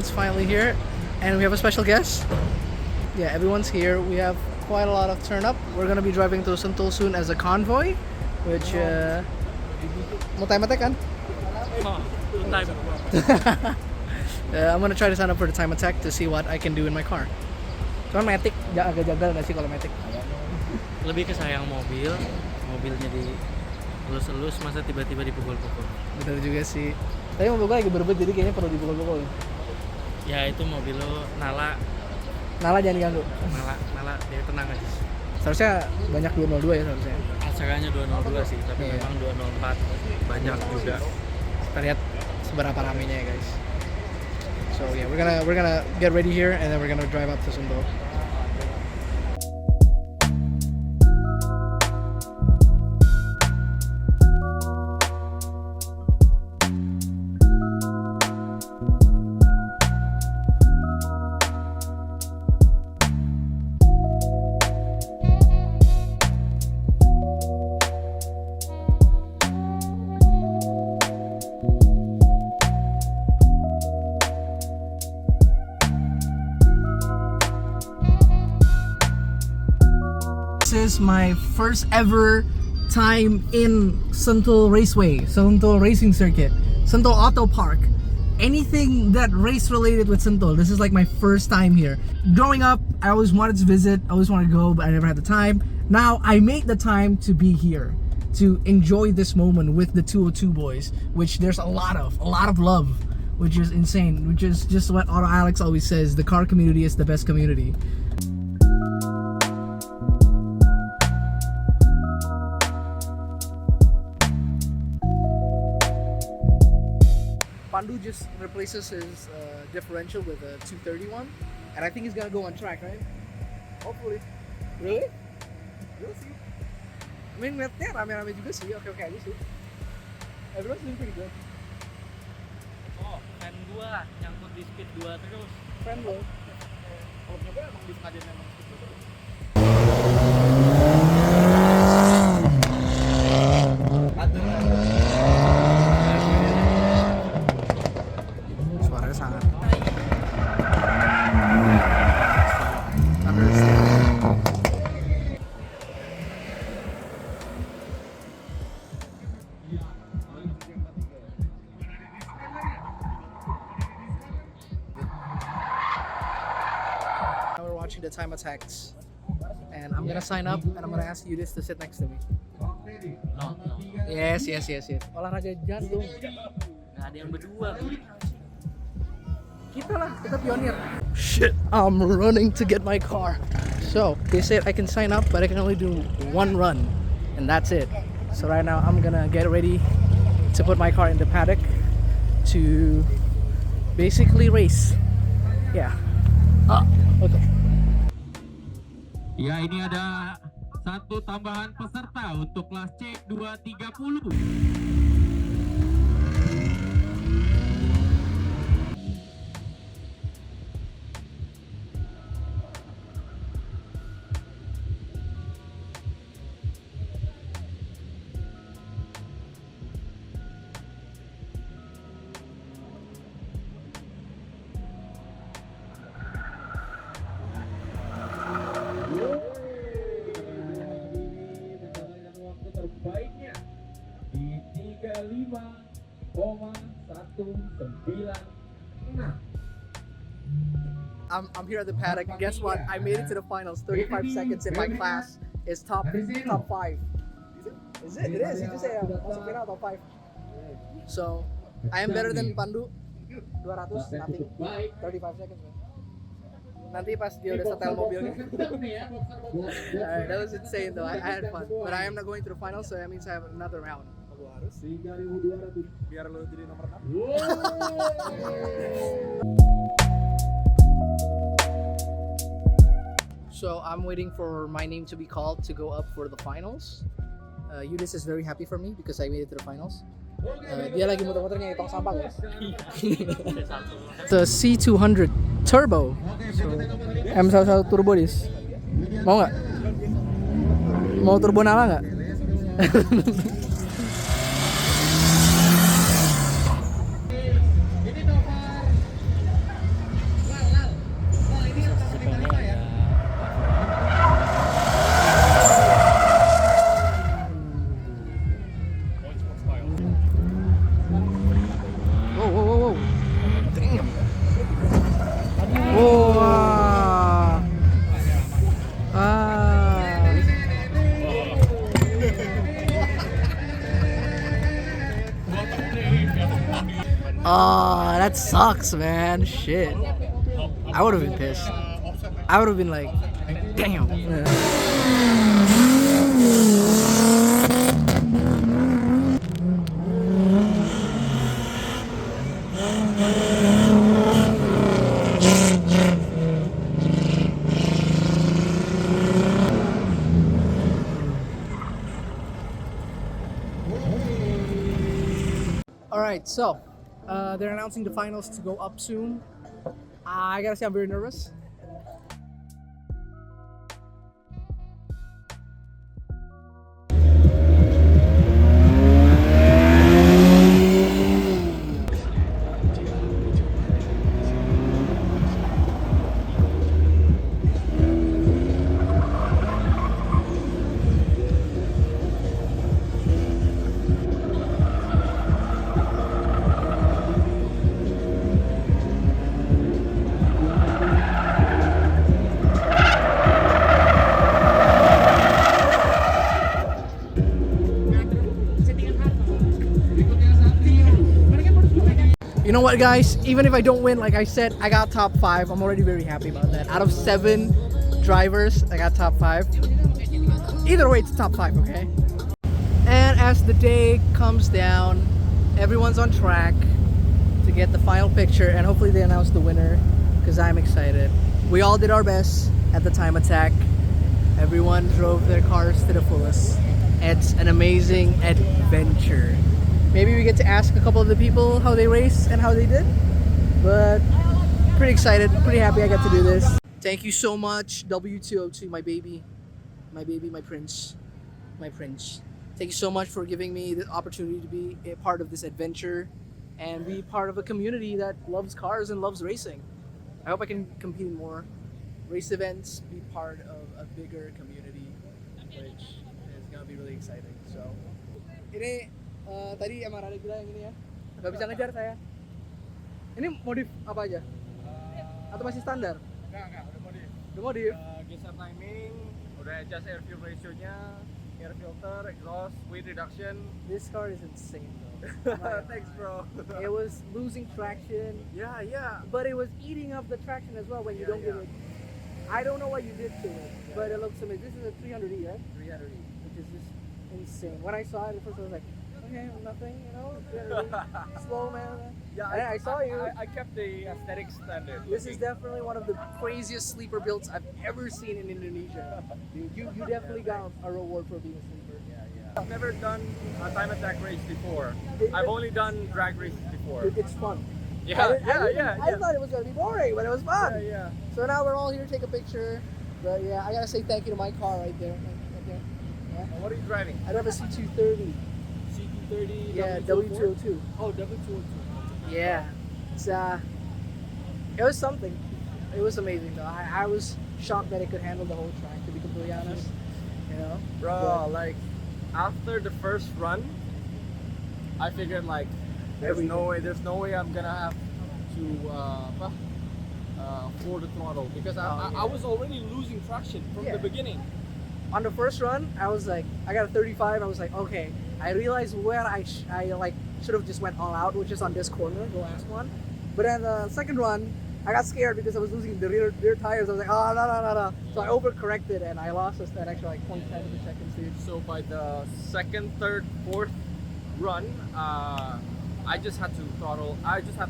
everyone's finally here, and we have a special guest. Yeah, everyone's here. We have quite a lot of turn up. We're gonna be driving to Sentul soon as a convoy, which mau time attack kan? I'm gonna try to sign up for the time attack to see what I can do in my car. Cuman Matic agak jagal nggak sih kalau Matic? Lebih ke sayang mobilnya di elus-elus masa tiba-tiba dipukul-pukul. Betul juga sih. Tapi mobil gue lagi berebut jadi kayaknya perlu dipukul-pukul. Ya itu mobil lo Nala Jangan diganggu. Nala dia tenang aja. Seharusnya banyak 202 ya seharusnya. Acaranya 202 sih, tapi Iya. memang 204 banyak juga. Kita lihat seberapa ramenya ya guys. So yeah, we're gonna get ready here and then we're gonna drive up to Sentul. This is my first ever time in Sentul Raceway, Sentul Racing Circuit, Sentul Auto Park. Anything that race related with Sentul. This is like my first time here. Growing up, I always wanted to visit, I always wanted to go, but I never had the time. Now I made the time to be here, to enjoy this moment with the 202 boys, which there's a lot of love, which is insane, which is just what Auto Alex always says, the car community is the best community. Pandu just replaces his differential with a 231, and I think he's gonna go on track, right? Hopefully. Really? We'll see. I mean, ngeliatnya rame-rame juga sih, oke aja sih. Everyone's doing pretty good. Oh, fan gua nyangkut di speed 2 terus. Fan lo. Kalau punya gua emang disengaja memang speed 2 terus. Suaranya sangat. Now we're watching the time attacks, and I'm gonna sign up, and I'm gonna ask Yudis to sit next to me. No. Yes. Olahraga jantung. Nggak ada yang berdua. Kita pionir. Shit, I'm running to get my car. So they said I can sign up, but I can only do one run, and that's it. So right now I'm gonna get ready to put my car in the paddock to basically race. Yeah. Okay. Ya, ini ada satu tambahan peserta untuk kelas C 230. Terbaiknya di 35,196. I'm here at the paddock. Guess what? I made it to the finals. 35 seconds in my class is top 5. Is it? It is. You just say masuk final top 5. So I am better than Pandu. 200 nothing. 35 seconds. Man. Nanti pas dia udah setel mobilnya. Alright, that was insane though. I had fun, but I am not going to the finals, so that means I have another round. Harus 3.200 biar lo jadi nomor 6. So I'm waiting for my name to be called to go up for the finals. Yudis is very happy for me because I made it to the finals. Dia lagi muter-muter nyari tong sampah guys. The C200 Turbo. So, M11 Turbo dis. Mau nggak? Mau turbo Nala nggak? Oh, that sucks, man. Shit. I would have been pissed. I would have been like, damn. Alright, so they're announcing the finals to go up soon. I gotta say, I'm very nervous. You know what, guys? Even if I don't win, like I said, I got top 5. I'm already very happy about that. Out of 7 drivers, I got top 5. Either way, it's top 5, okay? And as the day comes down, everyone's on track to get the final picture, and hopefully they announce the winner, because I'm excited. We all did our best at the time attack. Everyone drove their cars to the fullest. It's an amazing adventure. Maybe we get to ask a couple of the people how they race and how they did. But pretty excited, pretty happy I got to do this. Thank you so much, W202, my baby, my prince. Thank you so much for giving me the opportunity to be a part of this adventure and be part of a community that loves cars and loves racing. I hope I can compete in more race events, be part of a bigger community, which is gonna be really exciting. So, tadi emang ada gila yang ini ya, nggak bisa ngejar saya. Ini modif apa aja? Atau masih standar? Enggak, udah modif. Udah modif? Geser timing, udah adjust air fuel ratio-nya, air filter, exhaust, weight reduction. This car is insane though. Thanks bro. It was losing traction, Yeah. but it was eating up the traction as well when you don't give it. I don't know what you did to it, but it looks amazing. This is a 300E, right? 300E. Which is just insane. When I saw it at first I was like, okay, nothing, you know, 300E. Slow, man. Yeah, And I saw you. I kept the aesthetic standard. This is definitely one of the craziest sleeper builds I've ever seen in Indonesia. Dude, you definitely got a reward for being a sleeper. Yeah. I've never done a time attack race before. It- I've only done drag races before. Dude, it's fun. Yeah. I thought it was gonna be boring, but it was fun. Yeah. So now we're all here to take a picture. But yeah, I gotta say thank you to my car right there. Right there. Yeah. What are you driving? I drive a C230. CT30. Yeah, W202. Oh, W202. Yeah. It's it was something. It was amazing though. I was shocked that it could handle the whole track, to be completely honest. You know? Bro, like after the first run, I figured like there's no way I'm gonna have to hold the throttle because I was already losing traction from Yeah. the beginning. On the first run, I was like, I got a 35. I was like, okay. I realized where I like should have just went all out, which is on this corner, the last one. But then the second run, I got scared because I was losing the rear tires. I was like, oh no. So I overcorrected and I lost that extra like 0.7 seconds, dude. So by the second, third, fourth run, I just had to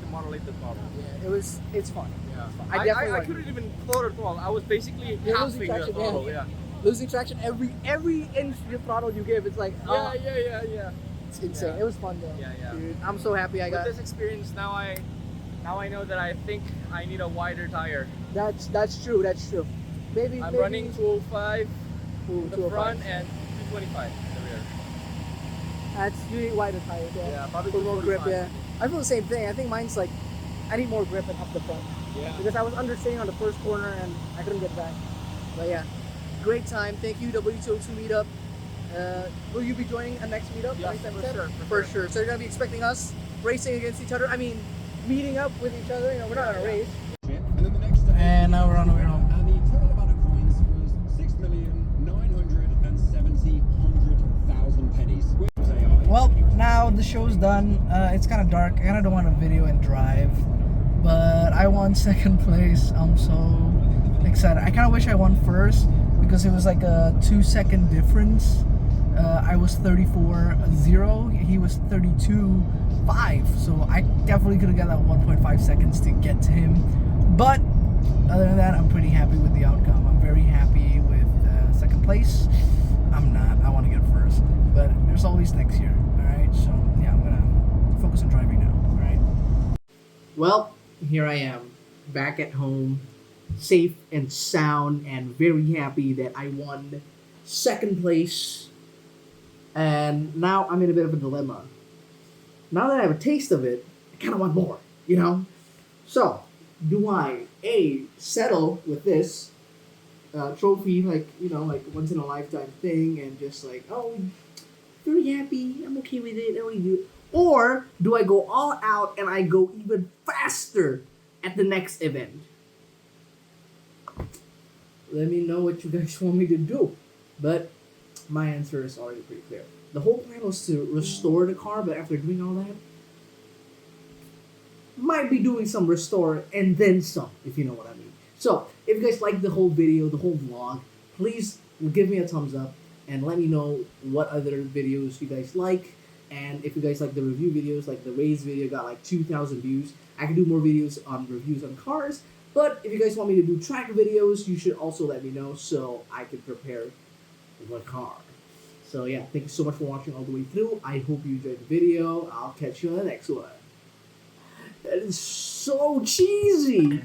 modulate the throttle. Yeah, it's fun. Yeah. It's fun. I definitely I like couldn't even float the throttle. I was basically You're halving losing the traction, throttle. yeah. Yeah. losing traction every inch your throttle you give. It's like Yeah. it's insane. Yeah. It was fun though. Yeah. Dude, I'm so happy I With got. this experience, now I know that I think I need a wider tire. That's true. That's true. Maybe I'm maybe, running 205 Ooh, the 205. front and 225 the rear. That's really wider tires. Yeah, probably For more grip. 245. Yeah, I feel the same thing. I think mine's like I need more grip and up the front Yeah. because I was understaying on the first corner and I couldn't get back. But yeah, great time. Thank you W202 meetup. Will you be joining a next meetup? Yeah, next time for set? sure, For sure. So you're gonna be expecting us racing against each other. I mean, meeting up with each other. You know, we're not on a race. And now we're on the way home. And the total amount of coins was 6,970,000 pennies. Well, now the show's done. It's kind of dark. I kind of don't want to video and drive, but I won second place. I'm so excited. I kind of wish I won first because it was like a 2-second difference. I was 34.0. He was 32.5. So I definitely could have got that 1.5 seconds to get to him. But other than that, I'm pretty happy with the outcome. I'm very happy with second place. I'm not. I want to get first. But there's always next year. Alright? So, yeah, I'm going to focus on driving now. Alright? Well, here I am. Back at home. Safe and sound. And very happy that I won second place. And now I'm in a bit of a dilemma. Now that I have a taste of it, I kind of want more. You know? So, do I, A, settle with this trophy, like, you know, like once in a lifetime thing, and just like, oh, very happy, I'm okay with it, I only do it. Or do I go all out and I go even faster at the next event? Let me know what you guys want me to do. But my answer is already pretty clear. The whole plan was to restore the car, but after doing all that, might be doing some restore and then some, if you know what I mean. So, if you guys like the whole video, the whole vlog, please give me a thumbs up and let me know what other videos you guys like. And if you guys like the review videos, like the race video got like 2,000 views, I can do more videos on reviews on cars. But if you guys want me to do track videos, you should also let me know so I can prepare the car. So yeah, thank you so much for watching all the way through. I hope you enjoyed the video. I'll catch you on the next one. That is so cheesy.